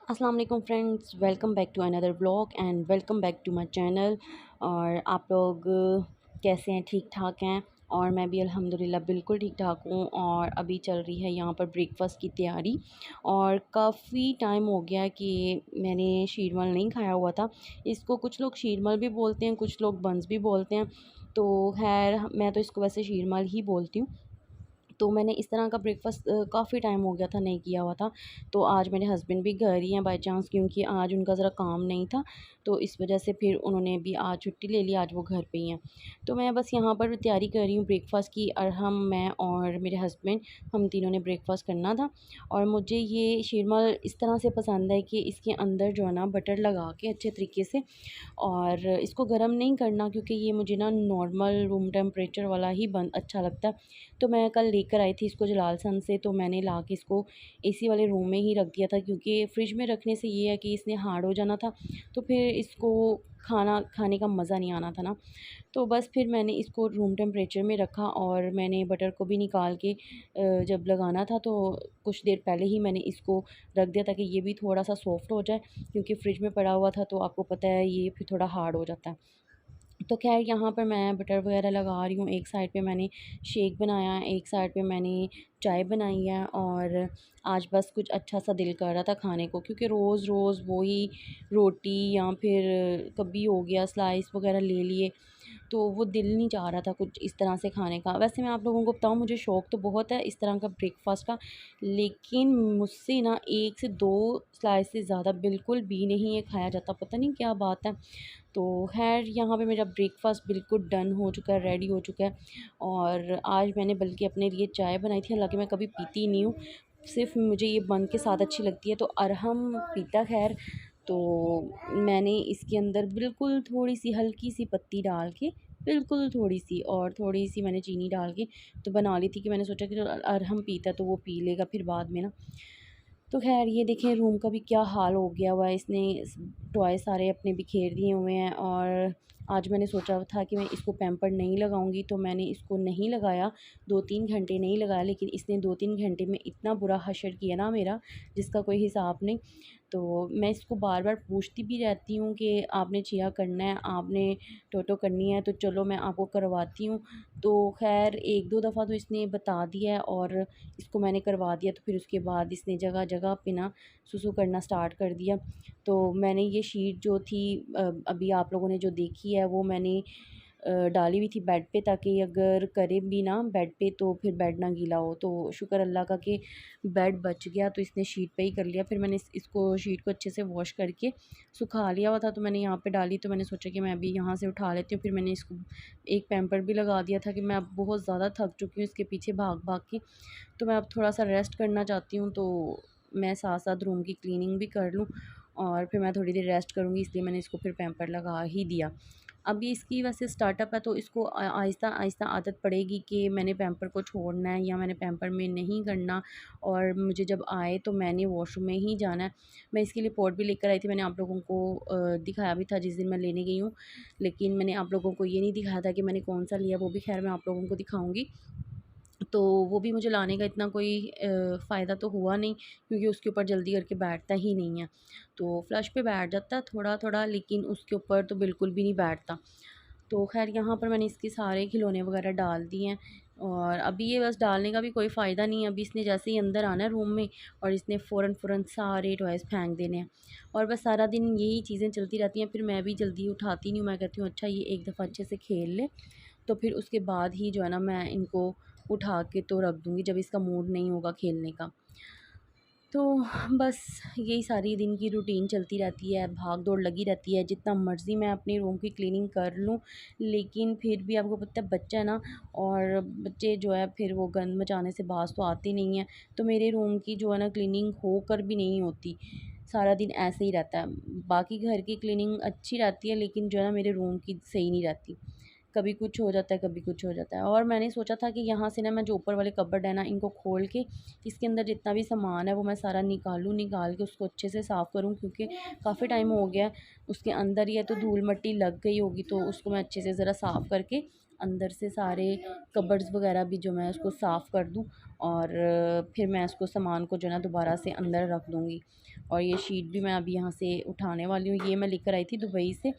अस्सलाम वालेकुम friends, welcome back to another blog and welcome back to my channel. और आप लोग कैसे हैं? ठीक ठाक हैं? और मैं भी अल्हम्दुलिल्लाह बिल्कुल ठीक ठाक हूँ। और अभी चल रही है यहाँ पर ब्रेकफास्ट की तैयारी। और काफ़ी टाइम हो गया कि मैंने शीरमल नहीं खाया हुआ था। इसको कुछ लोग शीरमल भी बोलते हैं, कुछ लोग बंस भी बोलते हैं। तो खैर मैं तो इसको वैसे शीरमल ही बोलती हूँ। तो मैंने इस तरह का ब्रेकफ़ास्ट काफ़ी टाइम हो गया था नहीं किया हुआ था। तो आज मेरे हस्बैंड भी घर ही हैं बाय चांस, क्योंकि आज उनका ज़रा काम नहीं था, तो इस वजह से फिर उन्होंने भी आज छुट्टी ले ली, आज वो घर पे ही हैं। तो मैं बस यहाँ पर तैयारी कर रही हूँ ब्रेकफ़ास्ट की। और मैं और मेरे हस्बैंड, हम तीनों ने ब्रेकफ़ास्ट करना था। और मुझे ये शीरमल इस तरह से पसंद है कि इसके अंदर जो है ना बटर लगा के अच्छे तरीके से, और इसको गर्म नहीं करना, क्योंकि ये मुझे ना नॉर्मल रूम टेम्परेचर वाला ही बन अच्छा लगता है। तो मैं कल लेकर आई थी इसको जलाल सन से, तो मैंने ला के इसको एसी वाले रूम में ही रख दिया था, क्योंकि फ्रिज में रखने से ये है कि इसने हार्ड हो जाना था, तो फिर इसको खाने का मज़ा नहीं आना था ना। तो बस फिर मैंने इसको रूम टेम्परेचर में रखा, और मैंने बटर को भी निकाल के जब लगाना था तो कुछ देर पहले ही मैंने इसको रख दिया, ताकि ये भी थोड़ा सा सॉफ्ट हो जाए, क्योंकि फ्रिज में पड़ा हुआ था तो आपको पता है ये फिर थोड़ा हार्ड हो जाता है। तो ख़ैर यहाँ पर मैं बटर वग़ैरह लगा रही हूँ। एक साइड पे मैंने शेक बनाया है, एक साइड पे मैंने चाय बनाई है। और आज बस कुछ अच्छा-सा दिल कर रहा था खाने को, क्योंकि रोज़-रोज़ वही रोटी या फिर कभी हो गया स्लाइस वग़ैरह ले लिए, तो वो दिल नहीं चाह रहा था कुछ इस तरह से खाने का। वैसे मैं आप लोगों को बताऊँ, मुझे शौक़ तो बहुत है इस तरह का ब्रेकफ़ास्ट का, लेकिन मुझसे ना 1 से 2 स्लाइस से ज़्यादा बिल्कुल भी नहीं ये खाया जाता, पता नहीं क्या बात है। तो ख़ैर यहाँ पे मेरा ब्रेकफ़ास्ट बिल्कुल डन हो चुका है, रेडी हो चुका है। और आज मैंने बल्कि अपने लिए चाय बनाई थी, हालाँकि मैं कभी पीती नहीं हूँ, सिर्फ़ मुझे ये बन के साथ अच्छी लगती है। तो अरहम पीता ख़ैर, तो मैंने इसके अंदर बिल्कुल थोड़ी-सी हल्की-सी पत्ती डाल के, बिल्कुल थोड़ी-सी, और थोड़ी-सी मैंने चीनी डाल के तो बना ली थी, कि मैंने सोचा कि जो अरहम पीता है तो वो पी लेगा फिर बाद में ना। तो ख़ैर ये देखें रूम का भी क्या हाल हो गया हुआ है, इसने टॉय सारे अपने बिखेर दिए हुए हैं। और आज मैंने सोचा था कि मैं इसको पैम्पर्ड नहीं लगाऊंगी, तो मैंने इसको नहीं लगाया, 2-3 घंटे नहीं लगाया, लेकिन इसने 2-3 घंटे में इतना बुरा हशर किया ना मेरा, जिसका कोई हिसाब नहीं। तो मैं इसको बार बार पूछती भी रहती हूँ कि आपने चिया करना है, आपने टोटो करनी है, तो चलो मैं आपको करवाती हूँ। तो खैर 1-2 दफ़ा तो इसने बता दिया है, और इसको मैंने करवा दिया, तो फिर उसके बाद इसने जगह जगह पे ना सुसु करना स्टार्ट कर दिया। तो मैंने ये शीट जो थी अभी आप लोगों ने जो देखी है, वो मैंने डाली हुई थी बेड पे, ताकि अगर करे भी ना बेड पे तो फिर बेड ना गीला हो। तो शुक्र अल्लाह का कि बेड बच गया, तो इसने शीट पे ही कर लिया। फिर मैंने इसको शीट को अच्छे से वॉश करके सुखा लिया हुआ था, तो मैंने यहाँ पे डाली। तो मैंने सोचा कि मैं अभी यहाँ से उठा लेती हूँ। फिर मैंने इसको एक पैम्पर भी लगा दिया था, कि मैं अब बहुत ज़्यादा थक चुकी हूँ इसके पीछे भाग भाग के, तो मैं अब थोड़ा-सा रेस्ट करना चाहती हूँ। तो मैं साथ-साथ रूम की क्लीनिंग भी कर लूँ, और फिर मैं थोड़ी देर रेस्ट करूँगी, इसलिए मैंने इसको फिर पैम्पर लगा ही दिया। अभी इसकी वैसे स्टार्टअप है, तो इसको आहिस्ता-आहिस्ता आदत पड़ेगी कि मैंने पैम्पर को छोड़ना है, या मैंने पैम्पर में नहीं करना, और मुझे जब आए तो मैंने वॉशरूम में ही जाना है। मैं इसके लिए पॉट भी लेकर आई थी, मैंने आप लोगों को दिखाया भी था जिस दिन मैं लेने गई हूँ, लेकिन मैंने आप लोगों को ये नहीं दिखाया था कि मैंने कौन-सा लिया, वो भी ख़ैर मैं आप लोगों को दिखाऊँगी। तो वो भी मुझे लाने का इतना कोई फ़ायदा तो हुआ नहीं, क्योंकि उसके ऊपर जल्दी करके बैठता ही नहीं है। तो फ्लश पे बैठ जाता है थोड़ा-थोड़ा, लेकिन उसके ऊपर तो बिल्कुल भी नहीं बैठता। तो ख़ैर यहाँ पर मैंने इसके सारे खिलौने वगैरह डाल दिए हैं, और अभी ये बस डालने का भी कोई फ़ायदा नहीं है। अभी इसने जैसे ही अंदर आना है रूम में, और इसने फ़ौरन सारे टॉयज़ फेंक देने हैं, और बस सारा दिन यही चीज़ें चलती रहती हैं। फिर मैं भी जल्दी उठाती नहीं हूँ, मैं कहती हूँ अच्छा ये एक दफ़ा अच्छे से खेल ले, तो फिर उसके बाद ही जो है ना मैं इनको उठा के तो रख दूँगी, जब इसका मूड नहीं होगा खेलने का। तो बस यही सारी दिन की रूटीन चलती रहती है, भाग-दौड़ लगी रहती है। जितना मर्ज़ी मैं अपनी रूम की क्लीनिंग कर लूँ, लेकिन फिर भी आपको पता है बच्चा है ना, और बच्चे जो है फिर वो गंद मचाने से बाज़ तो आती नहीं है। तो मेरे रूम की जो है ना क्लीनिंग होकर भी नहीं होती, सारा दिन ऐसे ही रहता है। बाकी घर की क्लीनिंग अच्छी रहती है, लेकिन जो है ना मेरे रूम की सही नहीं रहती। कभी कुछ हो जाता है, कभी कुछ हो जाता है। और मैंने सोचा था कि यहाँ से ना मैं जो ऊपर वाले कबर्ड है ना, इनको खोल के इसके अंदर जितना भी सामान है वो मैं सारा निकालूँ, निकाल के उसको अच्छे से साफ़ करूँ, क्योंकि काफ़ी टाइम हो गया है उसके अंदर ही है, तो धूल-मिट्टी लग गई होगी, तो उसको मैं अच्छे से ज़रा साफ़ करके अंदर से सारे कबर्ड्स वगैरह भी जो मैं उसको साफ़ कर दूँ। और फिर मैं इसको सामान को जो है ना दोबारा से अंदर रख दूँगी। और ये शीट भी मैं अभी यहाँ से उठाने वाली हूँ, ये मैं लेकर आई थी दुबई से।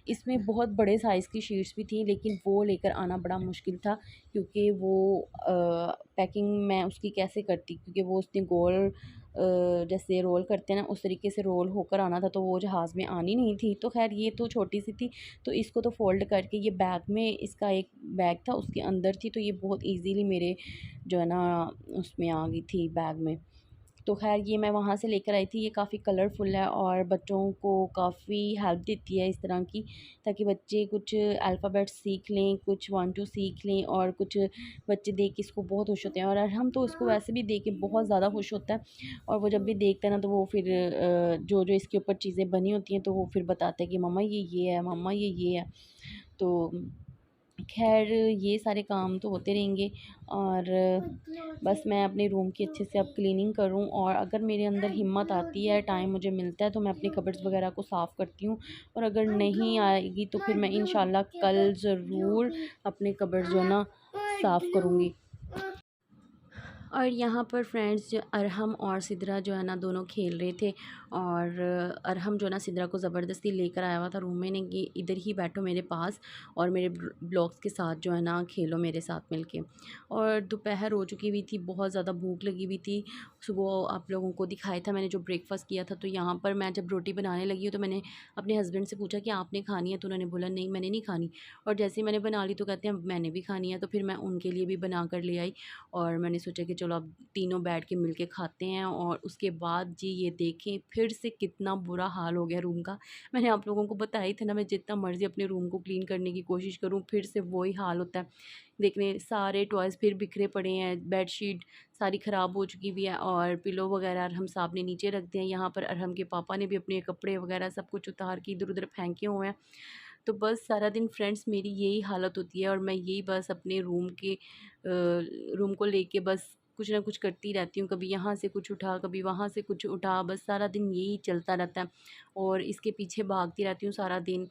इसमें बहुत बड़े साइज़ की शीट्स भी थी, लेकिन वो लेकर आना बड़ा मुश्किल था, क्योंकि वो पैकिंग मैं उसकी कैसे करती, क्योंकि वो उसने गोल जैसे रोल करते हैं ना, उस तरीके से रोल होकर आना था, तो वो जहाज़ में आनी नहीं थी। तो ख़ैर ये तो छोटी सी थी, तो इसको तो फ़ोल्ड करके ये बैग में, इसका एक बैग था उसके अंदर थी, तो ये बहुत ईज़िली मेरे जो है ना उसमें आ गई थी बैग में। तो ख़ैर ये मैं वहाँ से लेकर आई थी। ये काफ़ी कलरफुल है और बच्चों को काफ़ी हेल्प देती है इस तरह की, ताकि बच्चे कुछ अल्फ़ाबेट्स सीख लें, कुछ 1-2 सीख लें, और कुछ बच्चे देख के इसको बहुत खुश होते हैं, और अरहम तो इसको वैसे भी देख के बहुत ज़्यादा खुश होता है। और वो जब भी देखता है ना, तो वो फिर जो-जो इसके ऊपर चीज़ें बनी होती हैं, तो वो फिर बताता है कि मम्मा ये है, मम्मा ये है। तो ख़ैर ये सारे काम तो होते रहेंगे, और बस मैं अपने रूम की अच्छे से अब क्लीनिंग करूँ, और अगर मेरे अंदर हिम्मत आती है, टाइम मुझे मिलता है, तो मैं अपनी कबर्ड्स वग़ैरह को साफ़ करती हूँ। और अगर नहीं आएगी तो फिर मैं इंशाल्लाह कल ज़रूर अपने कबर्ड्स जो है ना साफ़ करूँगी। और यहाँ पर फ्रेंड्स, जो अरहम और सिदरा जो है ना दोनों खेल रहे थे, और अरहम जो है ना सिदरा को ज़बरदस्ती लेकर आया हुआ था रूम में ने कि इधर ही बैठो मेरे पास, और मेरे ब्लॉक्स के साथ जो है ना खेलो मेरे साथ मिलके। और दोपहर हो चुकी हुई थी, बहुत ज़्यादा भूख लगी हुई थी। सुबह आप लोगों को दिखाया था मैंने जो ब्रेकफास्ट किया था, तो यहाँ पर मैं जब रोटी बनाने लगी हूँ, तो मैंने अपने हस्बैंड से पूछा कि आपने खानी है, तो उन्होंने बोला नहीं मैंने नहीं खानी। और जैसे ही मैंने बना ली, तो कहते हैं मैंने भी खानी है, तो फिर मैं उनके लिए भी बना कर ले आई। और मैंने सोचा कि चलो अब तीनों बैठ के मिल के खाते हैं। और उसके बाद जी ये देखें फिर से कितना बुरा हाल हो गया रूम का। मैंने आप लोगों को बताया ही था ना, मैं जितना मर्ज़ी अपने रूम को क्लीन करने की कोशिश करूँ, फिर से वही हाल होता है। देखने सारे टॉयज़ फिर बिखरे पड़े हैं, बेडशीट सारी ख़राब हो चुकी हुई है, और पिलो वगैरह अरहम साहब ने नीचे रख दिए हैं। यहाँ पर अरहम के पापा ने भी अपने कपड़े वगैरह सब कुछ उतार के इधर-उधर फेंके हुए हैं। तो बस सारा दिन फ्रेंड्स मेरी यही हालत होती है, और मैं यही बस अपने रूम को लेके बस कुछ ना कुछ करती रहती हूँ। कभी यहाँ से कुछ उठा, कभी वहाँ से कुछ उठा, बस सारा दिन यही चलता रहता है, और इसके पीछे भागती रहती हूँ सारा दिन।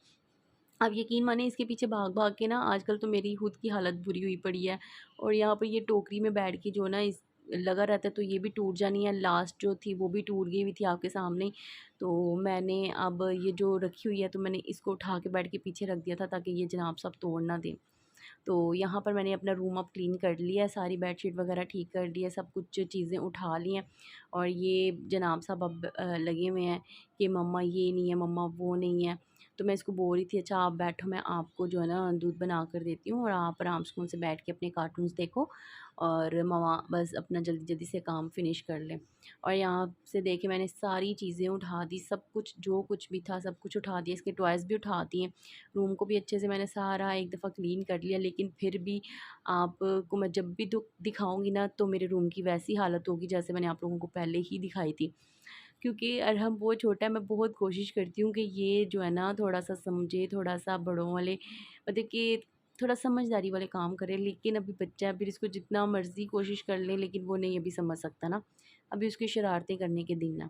आप यकीन मानिए इसके पीछे भाग-भाग के ना आजकल तो मेरी खुद की हालत बुरी हुई पड़ी है। और यहाँ पर ये टोकरी में बैठ के जो ना इस लगा रहता है, तो ये भी टूट जानी है। लास्ट जो थी वो भी टूट गई हुई थी आपके सामने ही। तो मैंने अब ये जो रखी हुई है, तो मैंने इसको उठा के बेड के पीछे रख दिया था, ताकि ये जनाब साहब तोड़ ना दें। तो यहाँ पर मैंने अपना रूम अब क्लीन कर लिया है, सारी बेडशीट वगैरह ठीक कर ली है, सब कुछ चीज़ें उठा ली हैं। और ये जनाब साहब अब लगे हुए हैं कि मम्मा ये नहीं है, मम्मा वो नहीं है। तो मैं इसको बोल रही थी अच्छा आप बैठो, मैं आपको जो है ना दूध बना कर देती हूँ, और आप आराम सुकून से बैठ के अपने कार्टून्स देखो, और मम्मा बस अपना जल्दी जल्दी से काम फिनिश कर लें। और यहाँ से देखे मैंने सारी चीज़ें उठा दी, सब कुछ जो कुछ भी था सब कुछ उठा दिया, इसके टॉयज़ भी उठा दिए। रूम को भी अच्छे से मैंने सारा एक दफ़ा क्लीन कर लिया, लेकिन फिर भी आपको मैं जब भी दिखाऊँगी ना, तो मेरे रूम की वैसी हालत होगी जैसे मैंने आप लोगों को पहले ही दिखाई थी। क्योंकि अरहम बहुत छोटा है, मैं बहुत कोशिश करती हूँ कि ये जो है ना थोड़ा-सा समझे, थोड़ा-सा बड़ों वाले मतलब कि थोड़ा समझदारी वाले काम करे, लेकिन अभी बच्चा है, फिर इसको जितना मर्ज़ी कोशिश कर लें, लेकिन वो नहीं अभी समझ सकता ना, अभी उसकी शरारतें करने के दिन हैं।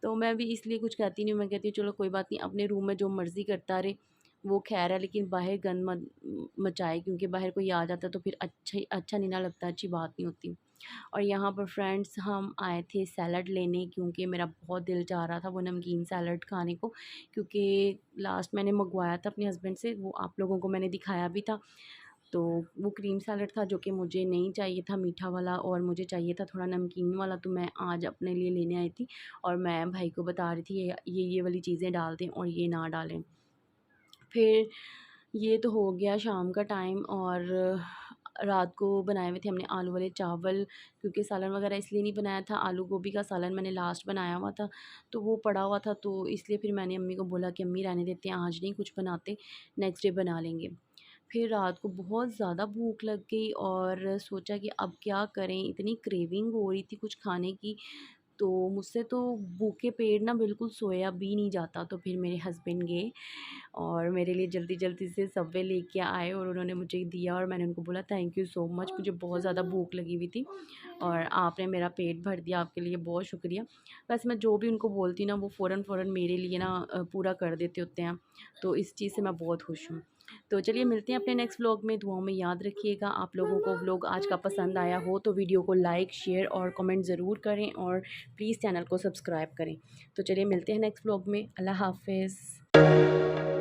तो मैं भी इसलिए कुछ कहती नहीं हूँ, मैं कहती हूँ चलो कोई बात नहीं, अपने रूम में जो मर्ज़ी करता रहे, वो ख़ैर है, लेकिन बाहर गंद मत मचाए, क्योंकि बाहर कोई आ जाता है तो फिर अच्छा नहीं ना लगता, अच्छी बात नहीं होती। और यहाँ पर फ्रेंड्स हम आए थे सैलड लेने, क्योंकि मेरा बहुत दिल चाह रहा था वो नमकीन सैलड खाने को, क्योंकि लास्ट मैंने मंगवाया था अपने हस्बैंड से, वो आप लोगों को मैंने दिखाया भी था। तो वो क्रीम सैलड था जो कि मुझे नहीं चाहिए था मीठा वाला, और मुझे चाहिए था थोड़ा नमकीन वाला, तो मैं आज अपने लिए लेने आई थी। और मैं भाई को बता रही थी ये वाली चीज़ें डाल दें और ये ना डालें। फिर ये तो हो गया शाम का टाइम, और रात को बनाए हुए थे हमने आलू वाले चावल, क्योंकि सालन वगैरह इसलिए नहीं बनाया था, आलू गोभी का सालन मैंने लास्ट बनाया हुआ था, तो वो पड़ा हुआ था, तो इसलिए फिर मैंने अम्मी को बोला कि अम्मी रहने देते हैं, आज नहीं कुछ बनाते, नेक्स्ट डे बना लेंगे। फिर रात को बहुत ज़्यादा भूख लग गई, और सोचा कि अब क्या करें, इतनी क्रेविंग हो रही थी कुछ खाने की, तो मुझसे तो भूखे पेट ना बिल्कुल सोया भी नहीं जाता। तो फिर मेरे हस्बैंड गए और मेरे लिए जल्दी-जल्दी से सबवे लेके आए, और उन्होंने मुझे दिया, और मैंने उनको बोला थैंक यू सो मच, मुझे बहुत ज़्यादा भूख लगी हुई थी और आपने मेरा पेट भर दिया, आपके लिए बहुत शुक्रिया। वैसे मैं जो भी उनको बोलती ना, वो फ़ौरन मेरे लिए ना पूरा कर देते होते हैं, तो इस चीज़ से मैं बहुत खुश हूँ। तो चलिए मिलते हैं अपने नेक्स्ट व्लॉग में। दुआओं में याद रखिएगा। आप लोगों को व्लॉग आज का पसंद आया हो तो वीडियो को लाइक शेयर और कमेंट ज़रूर करें और प्लीज़ चैनल को सब्सक्राइब करें। तो चलिए मिलते हैं नेक्स्ट व्लॉग में। अल्लाह हाफ़िज़।